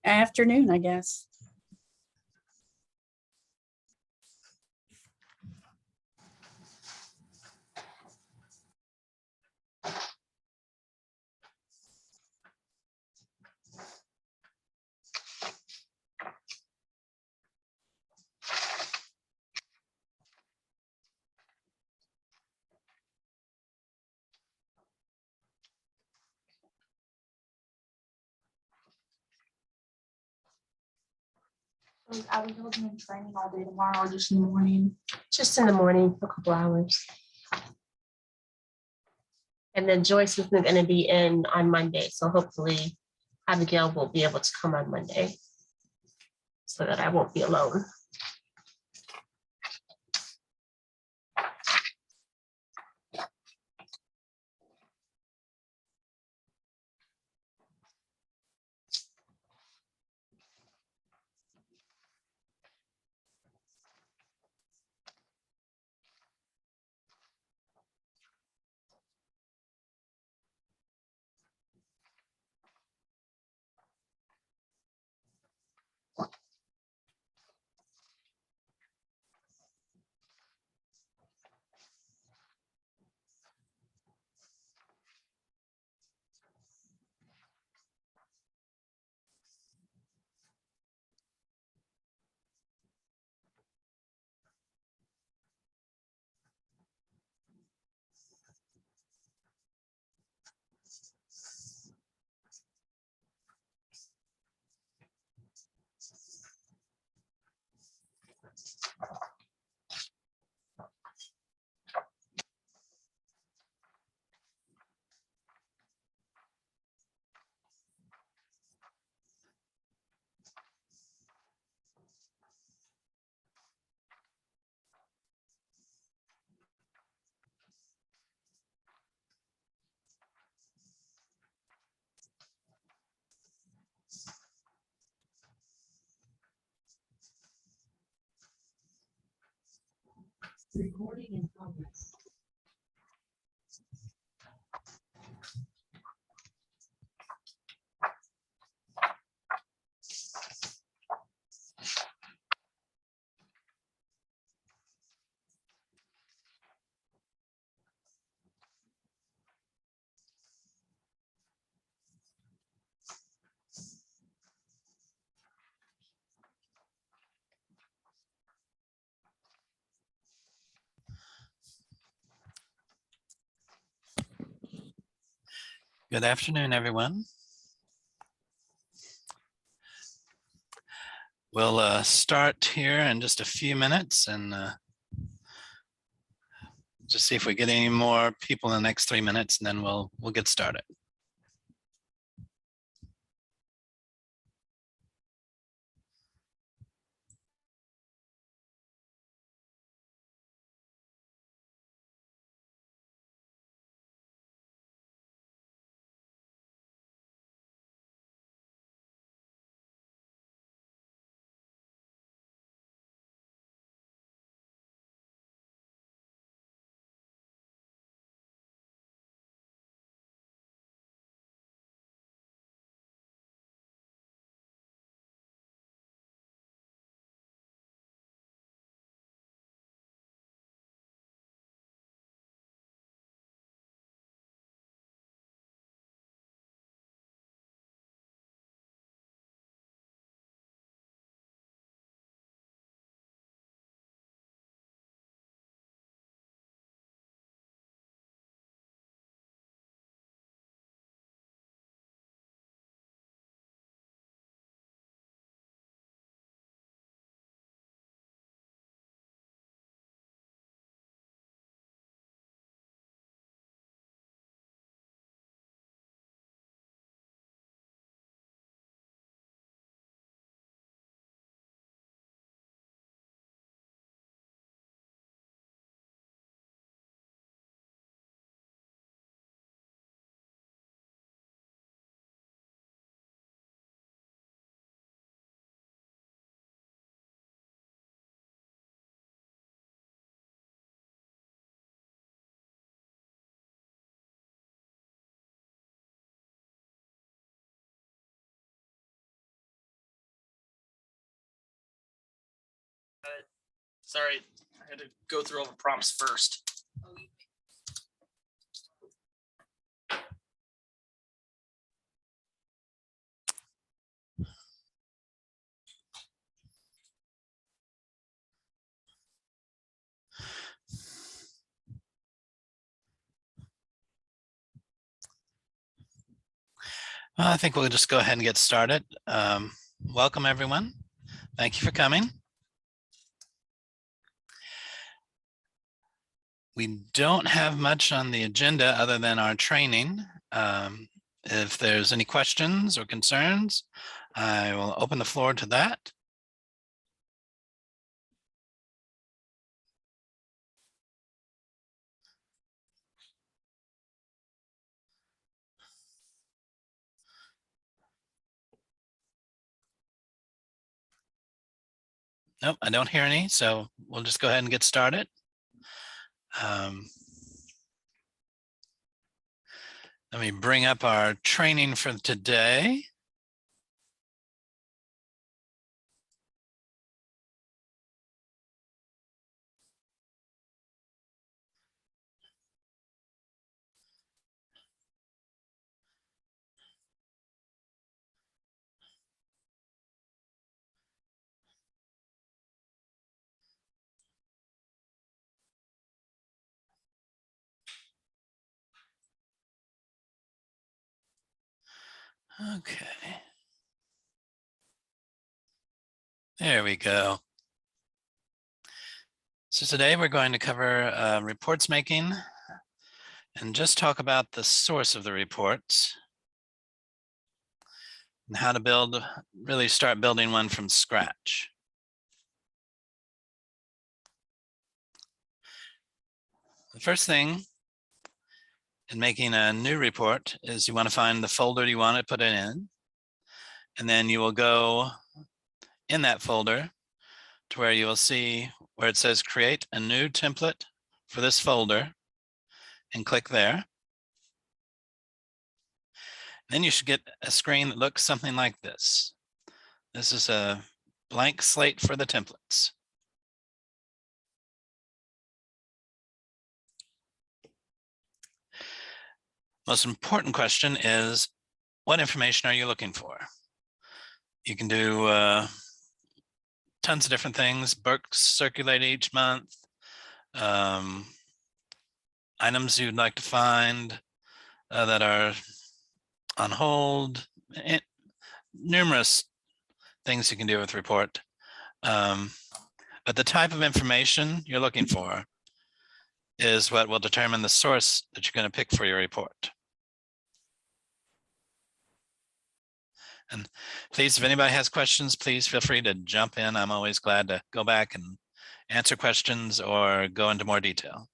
Afternoon, I guess. I was looking at training all day tomorrow or just in the morning. Just in the morning for a couple hours. And then Joyce isn't going to be in on Monday. So hopefully Abigail will be able to come on Monday so that I won't be alone. Recording in progress. Good afternoon, everyone. We'll start here in just a few minutes and just see if we get any more people in the next 3 minutes, and then we'll get started. Sorry, I had to go through all the prompts first. Well, I think we'll just go ahead and get started. Welcome, everyone. Thank you for coming. We don't have much on the agenda other than our training. If there's any questions or concerns, I will open the floor to that. Nope, I don't hear any, so we'll just go ahead and get started. Let me bring up our training for today. Okay. There we go. So today we're going to cover reports making and just talk about the source of the reports and how to really start building one from scratch. The first thing in making a new report is you want to find the folder you want to put it in. And then you will go in that folder to where you will see where it says create a new template for this folder and click there. Then you should get a screen that looks something like this. This is a blank slate for the templates. Most important question is, what information are you looking for? You can do tons of different things. Books circulate each month. Items you'd like to find that are on hold. Numerous things you can do with report. But the type of information you're looking for is what will determine the source that you're going to pick for your report. And please, if anybody has questions, please feel free to jump in. I'm always glad to go back and answer questions or go into more detail.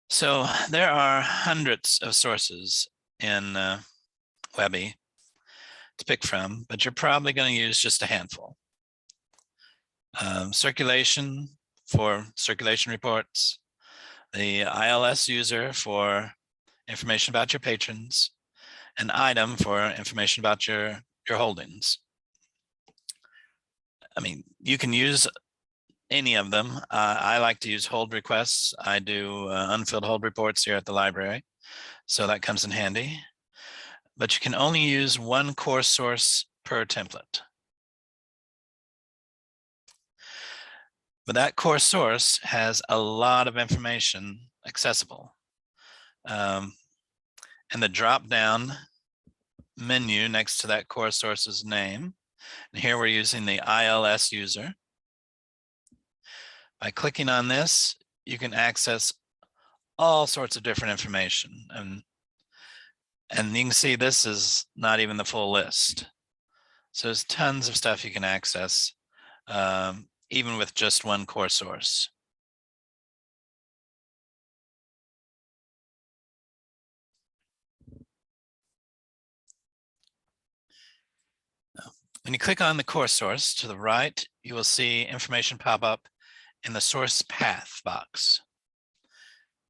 So there are hundreds of sources in Webby to pick from, but you're probably going to use just a handful. Circulation for circulation reports, the ILS user for information about your patrons, an item for information about your holdings. I mean, you can use any of them. I like to use hold requests. I do unfilled hold reports here at the library, so that comes in handy. But you can only use one core source per template. But that core source has a lot of information accessible. And the drop-down menu next to that core source's name, and here we're using the ILS user. By clicking on this, you can access all sorts of different information. And you can see this is not even the full list. So there's tons of stuff you can access, even with just one core source. When you click on the core source to the right, you will see information pop up in the source path box.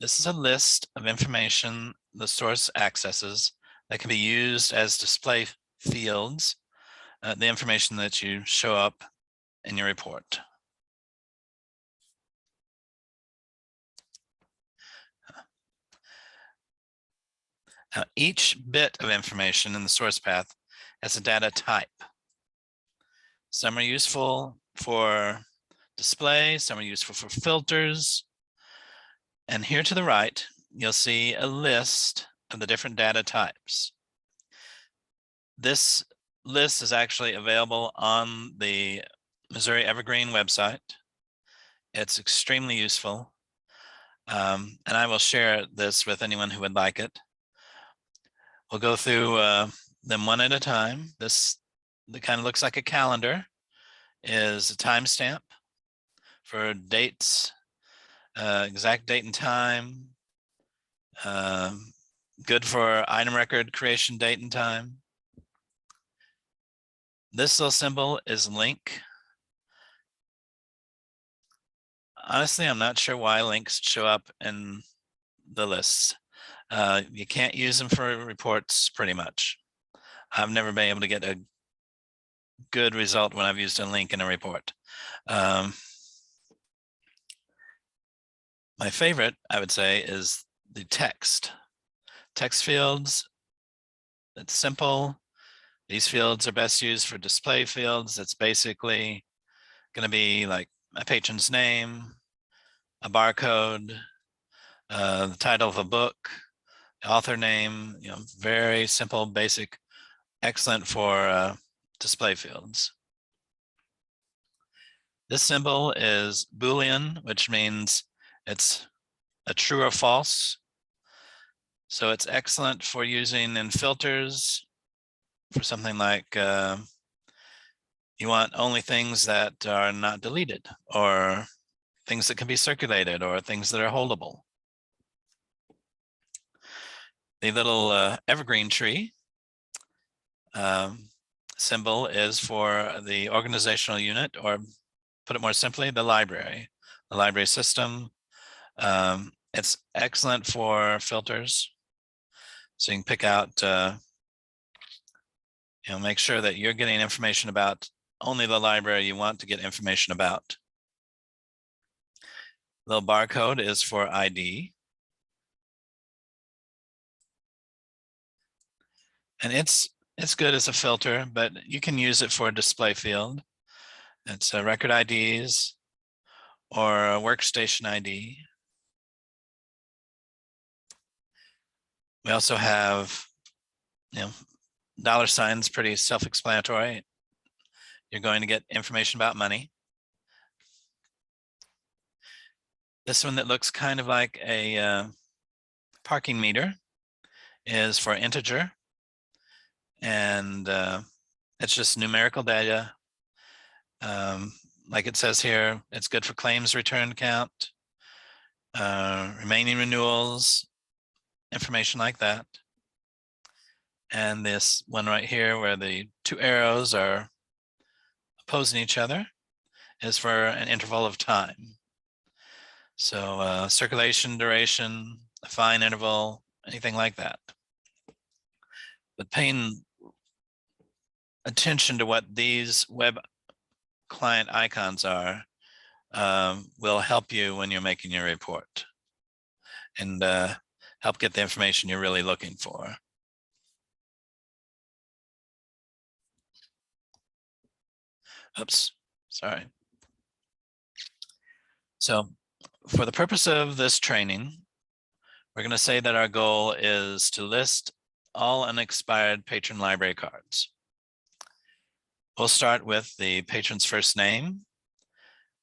This is a list of information the source accesses that can be used as display fields, the information that you show up in your report. Now, each bit of information in the source path has a data type. Some are useful for display, some are useful for filters. And here to the right, you'll see a list of the different data types. This list is actually available on the Missouri Evergreen website. It's extremely useful. And I will share this with anyone who would like it. We'll go through them one at a time. This that kind of looks like a calendar is a timestamp for dates, exact date and time, good for item record creation date and time. This little symbol is link. Honestly, I'm not sure why links show up in the lists. You can't use them for reports pretty much. I've never been able to get a good result when I've used a link in a report. My favorite, I would say, is the text. Text fields, it's simple. These fields are best used for display fields. It's basically going to be like a patron's name, a barcode, the title of a book, the author name, very simple, basic, excellent for display fields. This symbol is Boolean, which means it's a true or false. So it's excellent for using in filters for something like you want only things that are not deleted, or things that can be circulated, or things that are holdable. The little evergreen tree symbol is for the organizational unit, or put it more simply, the library system. It's excellent for filters. So you can pick out, make sure that you're getting information about only the library you want to get information about. The little barcode is for ID. And it's good as a filter, but you can use it for a display field. It's a record IDs or a workstation ID. We also have, dollar signs, pretty self-explanatory. You're going to get information about money. This one that looks kind of like a parking meter is for integer. And it's just numerical data. Like it says here, it's good for claims return count, remaining renewals, information like that. And this one right here where the two arrows are opposing each other is for an interval of time. So circulation duration, a fine interval, anything like that. But paying attention to what these web client icons are will help you when you're making your report and help get the information you're really looking for. Oops, sorry. So for the purpose of this training, we're going to say that our goal is to list all unexpired patron library cards. We'll start with the patron's first name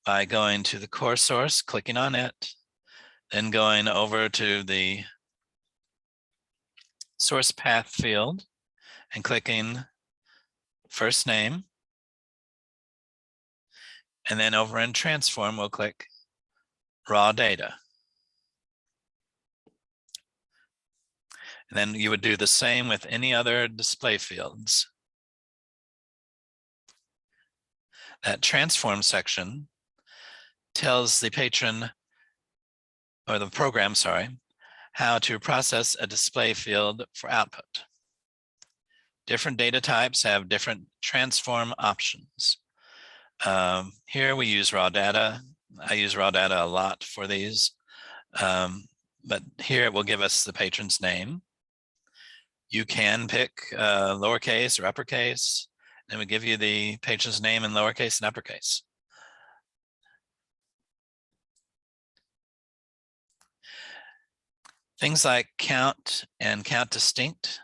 by going to the core source, clicking on it, then going over to the source path field and clicking first name. And then over in transform, we'll click raw data. And then you would do the same with any other display fields. That transform section tells the patron, or the program, sorry, how to process a display field for output. Different data types have different transform options. Here we use raw data. I use raw data a lot for these, but here it will give us the patron's name. You can pick lowercase or uppercase, and it will give you the patron's name in lowercase and uppercase. Things like count and count distinct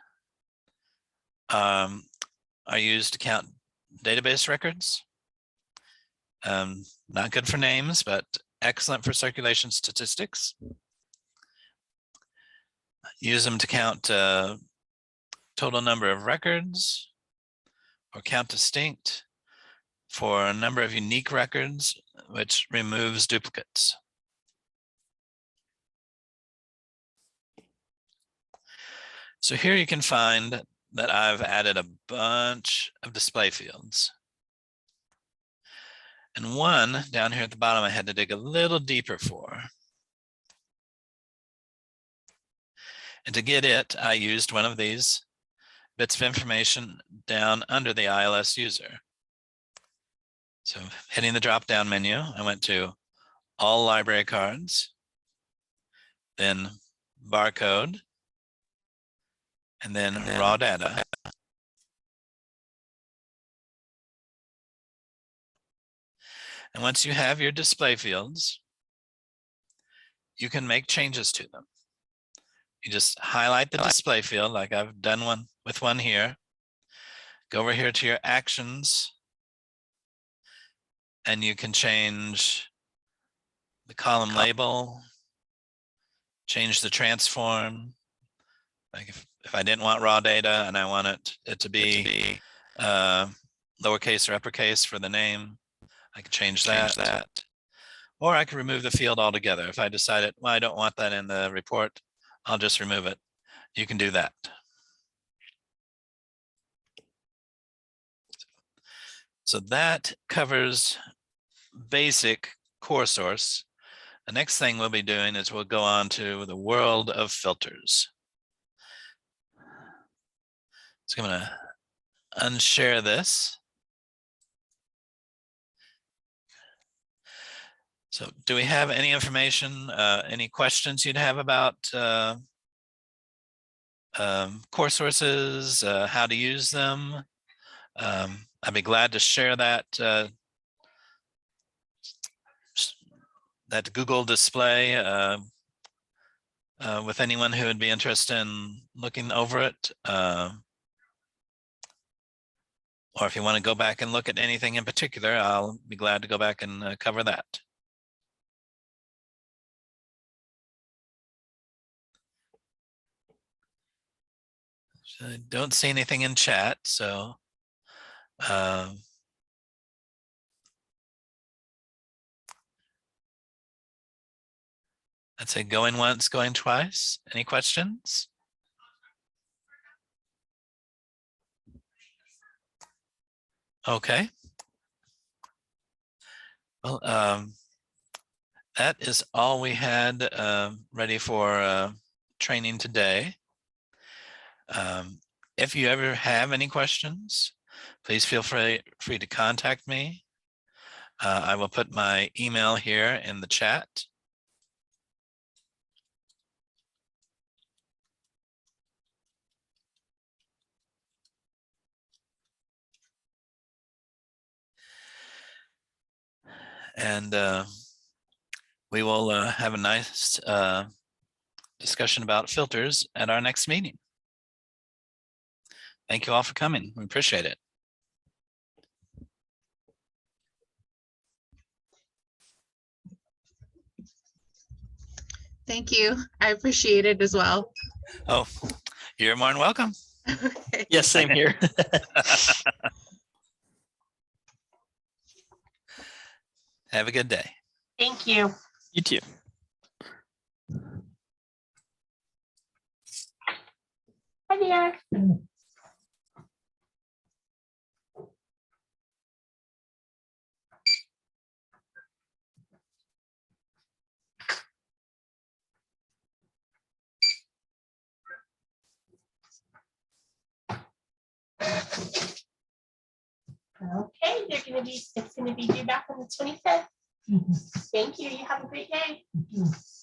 are used to count database records. Not good for names, but excellent for circulation statistics. Use them to count total number of records, or count distinct for a number of unique records, which removes duplicates. So here you can find that I've added a bunch of display fields. And one down here at the bottom, I had to dig a little deeper for. And to get it, I used one of these bits of information down under the ILS user. So hitting the drop-down menu, I went to all library cards, then barcode, and then raw data. And once you have your display fields, you can make changes to them. You just highlight the display field like I've done one with one here. Go over here to your actions, and you can change the column label, change the transform. Like if I didn't want raw data and I want it to be lowercase or uppercase for the name, I can change that. Or I can remove the field altogether. If I decided, well, I don't want that in the report, I'll just remove it. You can do that. So that covers basic core source. The next thing we'll be doing is we'll go on to the world of filters. So I'm going to unshare this. So do we have any information, any questions you'd have about core sources, how to use them? I'd be glad to share that that Google display with anyone who would be interested in looking over it. Or if you want to go back and look at anything in particular, I'll be glad to go back and cover that. I don't see anything in chat, so I'd say going once, going twice. Any questions? Okay. Well, that is all we had ready for training today. If you ever have any questions, please feel free to contact me. I will put my email here in the chat. And we will have a nice discussion about filters at our next meeting. Thank you all for coming. We appreciate it. Thank you. I appreciate it as well. Oh, you're more than welcome. Okay. Yes, same here. Have a good day. Thank you. You too. Hi there. Okay. it's gonna be due back on the 25th. Mhm. Thank you. You have a great day. Mhm.